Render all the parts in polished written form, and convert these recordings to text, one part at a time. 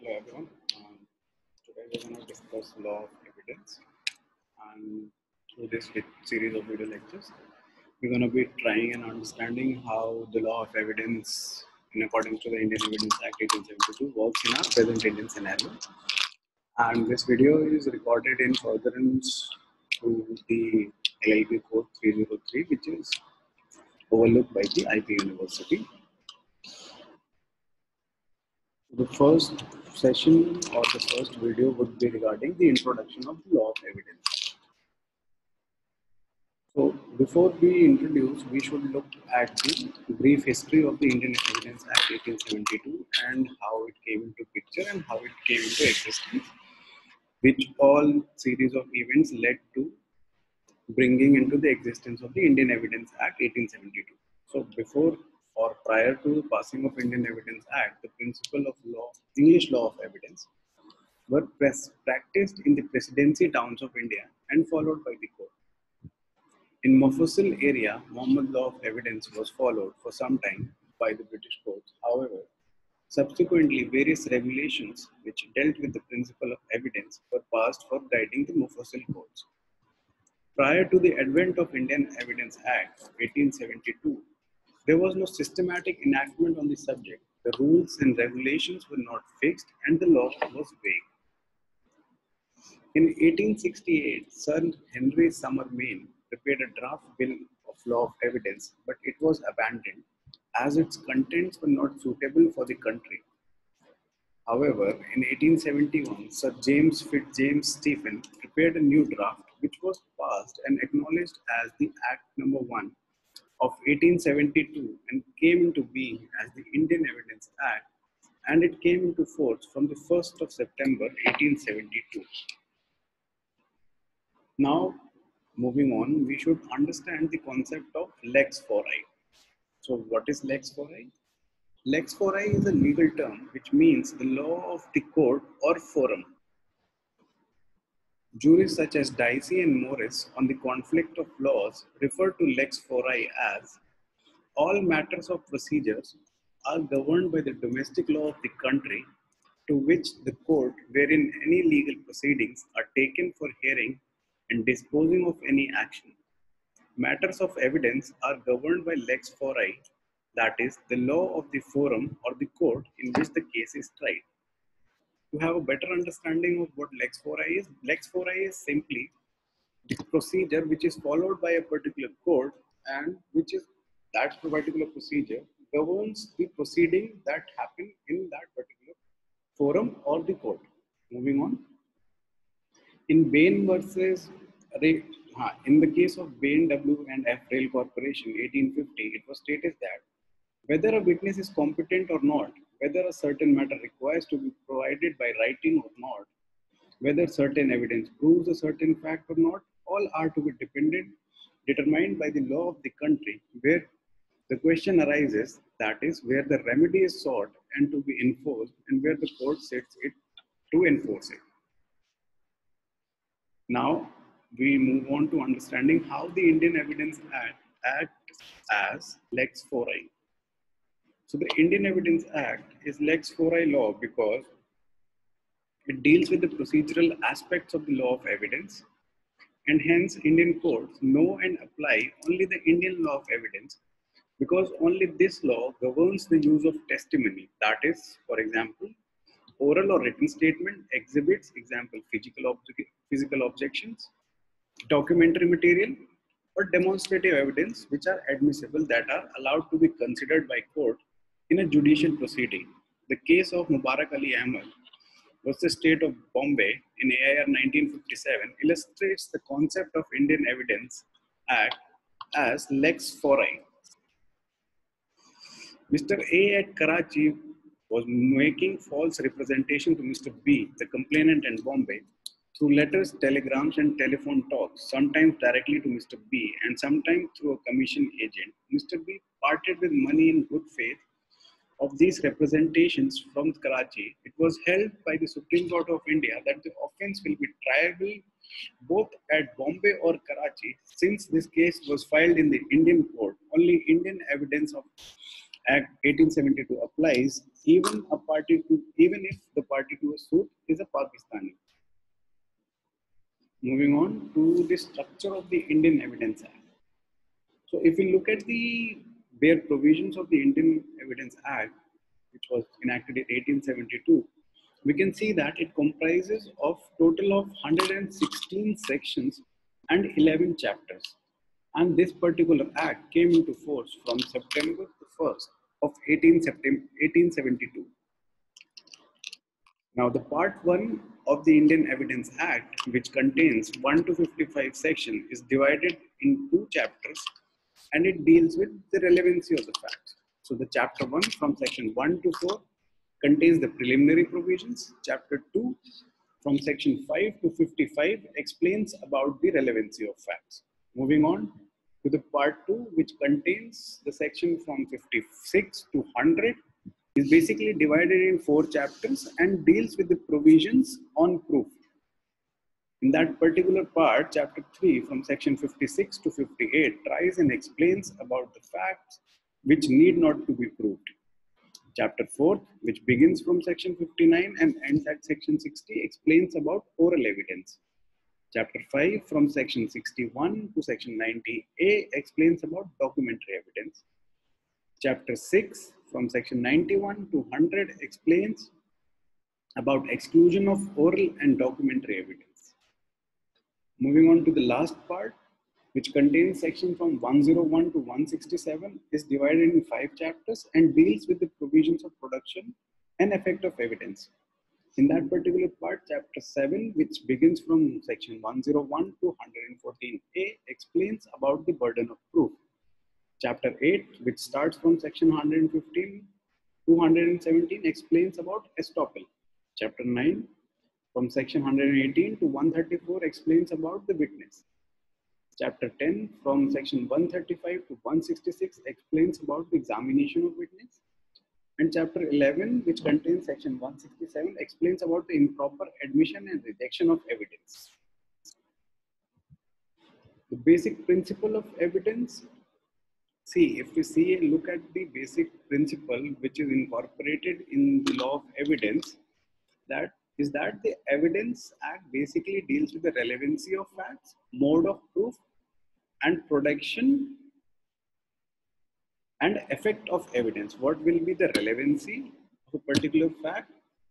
Hello everyone. Today we're going to discuss law of evidence, and through this series of video lectures, we're going to be trying and understanding how the law of evidence, in accordance to the Indian Evidence Act 1872, works in our present Indian scenario. And this video is recorded in furtherance to the LLB Code 303, which is overlooked by the IP University. The first session or the first video would be regarding the introduction of the law of evidence. So before we introduce, we should look at the brief history of the Indian Evidence Act 1872 and how it came into picture and how it came into existence, which all series of events led to bringing into the existence of the Indian Evidence Act 1872. So before or prior to the passing of Indian Evidence Act, the principle of English law of evidence were practiced in the presidency towns of India and followed by the court. In Mufassil area, Muhammad law of evidence was followed for some time by the British courts. However, subsequently various regulations which dealt with the principle of evidence were passed for guiding the Mufassil courts. Prior to the advent of Indian Evidence Act of 1872, there was no systematic enactment on the subject. The rules and regulations were not fixed and the law was vague. In 1868, Sir Henry Summer Maine prepared a draft bill of law of evidence, but it was abandoned as its contents were not suitable for the country. However, in 1871, Sir James Fitzjames Stephen prepared a new draft which was passed and acknowledged as the Act No. 1 of 1872 and came into being as the Indian Evidence Act, and it came into force from the 1st of September 1872. Now, moving on, we should understand the concept of lex fori. So, what is lex fori? Lex fori is a legal term which means the law of the court or forum. Jurists such as Dicey and Morris on the conflict of laws refer to lex fori as all matters of procedures are governed by the domestic law of the country to which the court wherein any legal proceedings are taken for hearing and disposing of any action. Matters of evidence are governed by lex fori, that is, the law of the forum or the court in which the case is tried. To have a better understanding of what lex fori is simply the procedure which is followed by a particular court and which is that particular procedure governs the proceeding that happen in that particular forum or the court. Moving on. In Bain versus in the case of Bain W and F Rail Corporation 1850, it was stated that whether a witness is competent or not, whether a certain matter requires to be provided by writing or not, whether certain evidence proves a certain fact or not, all are to be determined by the law of the country where the question arises, that is, where the remedy is sought and to be enforced and where the court sets it to enforce it. Now, we move on to understanding how the Indian Evidence Act acts as lex fori. So the Indian Evidence Act is lex fori law because it deals with the procedural aspects of the law of evidence, and hence Indian courts know and apply only the Indian law of evidence because only this law governs the use of testimony, that is, for example, oral or written statement, exhibits, example, physical objections, documentary material, or demonstrative evidence which are admissible that are allowed to be considered by court in a judicial proceeding. The case of Mubarak Ali Ahmed versus State of Bombay in AIR 1957 illustrates the concept of Indian Evidence Act as lex fori. Mr. A at Karachi was making false representation to Mr. B, the complainant in Bombay, through letters, telegrams, and telephone talks, sometimes directly to Mr. B and sometimes through a commission agent. Mr. B parted with money in good faith of these representations from Karachi. It was held by the Supreme Court of India that the offence will be triable both at Bombay or Karachi. Since this case was filed in the Indian court, only Indian Evidence of Act 1872 applies even up party to, even if the party to a suit is a Pakistani. Moving on to the structure of the Indian Evidence Act. So if we look at the bare provisions of the Indian Evidence Act, which was enacted in 1872, we can see that it comprises of total of 116 sections and 11 chapters. And this particular act came into force from September 1st of 1872. Now, the part 1 of the Indian Evidence Act, which contains 1 to 55 sections, is divided in 2 chapters, and it deals with the relevancy of the facts. So the chapter 1 from section 1 to 4 contains the preliminary provisions. Chapter 2 from section 5 to 55 explains about the relevancy of facts. Moving on to the part 2, which contains the section from 56 to 100, is basically divided in 4 chapters and deals with the provisions on proof. In that particular part, chapter 3 from section 56 to 58 tries and explains about the facts which need not to be proved. Chapter 4, which begins from section 59 and ends at section 60, explains about oral evidence. Chapter 5 from section 61 to section 90A explains about documentary evidence. Chapter 6 from section 91 to 100 explains about exclusion of oral and documentary evidence. Moving on to the last part, which contains section from 101 to 167, is divided in 5 chapters and deals with the provisions of production and effect of evidence. In that particular part, chapter 7, which begins from section 101 to 114A, explains about the burden of proof. Chapter 8, which starts from section 115 to 117, explains about estoppel. Chapter 9, from section 118 to 134, explains about the witness. Chapter 10, from section 135 to 166, explains about the examination of witness. And chapter 11, which contains section 167, explains about the improper admission and rejection of evidence. The basic principle of evidence. See, if we see and look at the basic principle which is incorporated in the law of evidence, that is that the Evidence Act basically deals with the relevancy of facts, mode of proof, and production and effect of evidence. What will be the relevancy of a particular fact?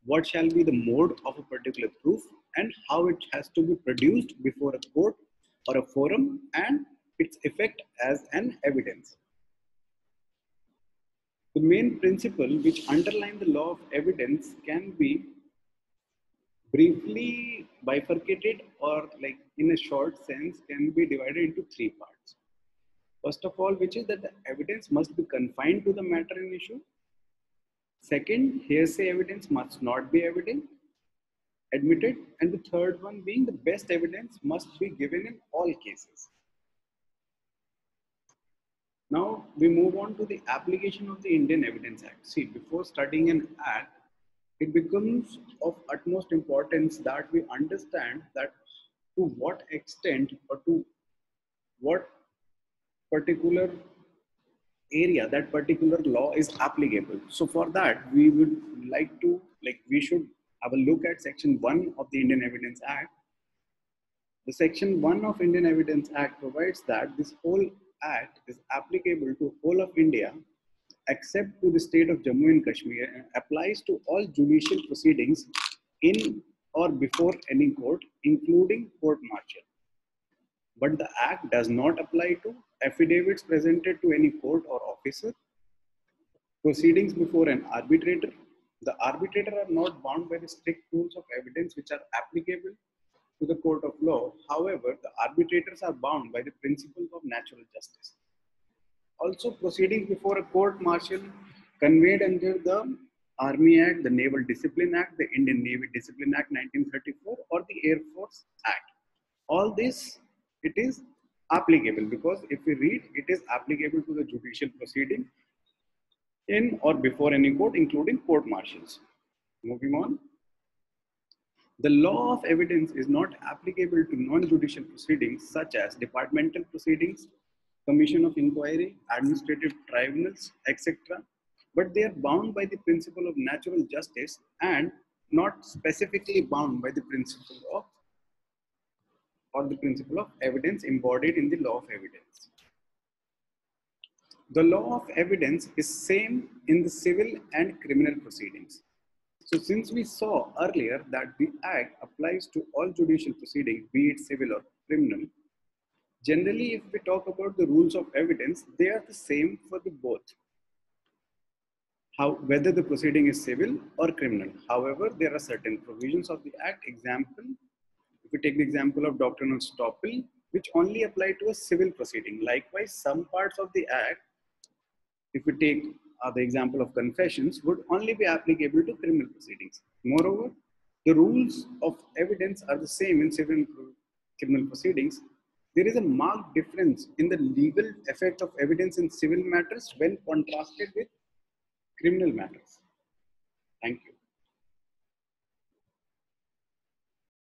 What shall be the mode of a particular proof, and how it has to be produced before a court or a forum, and its effect as an evidence. The main principle which underline the law of evidence can be briefly bifurcated, or like in a short sense can be divided into 3 parts. First of all, which is that the evidence must be confined to the matter in issue. Second, hearsay evidence must not be admitted. And the third one being the best evidence must be given in all cases. Now we move on to the application of the Indian Evidence Act. See, before studying an act, it becomes of utmost importance that we understand that to what extent or to what particular area that particular law is applicable. So for that, we would like to, we should have a look at section 1 of the Indian Evidence Act. The section 1 of Indian Evidence Act provides that this whole act is applicable to whole of India except to the state of Jammu and Kashmir, and applies to all judicial proceedings in or before any court, including court-martial. But the act does not apply to affidavits presented to any court or officer, proceedings before an arbitrator. The arbitrator are not bound by the strict rules of evidence which are applicable to the court of law. However, the arbitrators are bound by the principles of natural justice. Also, proceedings before a court-martial conveyed under the Army Act, the Naval Discipline Act, the Indian Navy Discipline Act 1934, or the Air Force Act. All this, it is applicable, because if we read, it is applicable to the judicial proceeding in or before any court, including court-martials. Moving on. The law of evidence is not applicable to non-judicial proceedings such as departmental proceedings, commission of inquiry, administrative tribunals, etc. but they are bound by the principle of natural justice and not specifically bound by the principle of evidence embodied in the law of evidence. The law of evidence is same in the civil and criminal proceedings. So since we saw earlier that the Act applies to all judicial proceedings, be it civil or criminal, generally if we talk about the rules of evidence, they are the same for the both. Whether the proceeding is civil or criminal. However, there are certain provisions of the Act. Example, if we take the example of doctrinal estoppel, which only apply to a civil proceeding. Likewise, some parts of the Act, if we take the example of confessions, would only be applicable to criminal proceedings. Moreover, the rules of evidence are the same in civil and criminal proceedings. There is a marked difference in the legal effect of evidence in civil matters when contrasted with criminal matters. Thank you.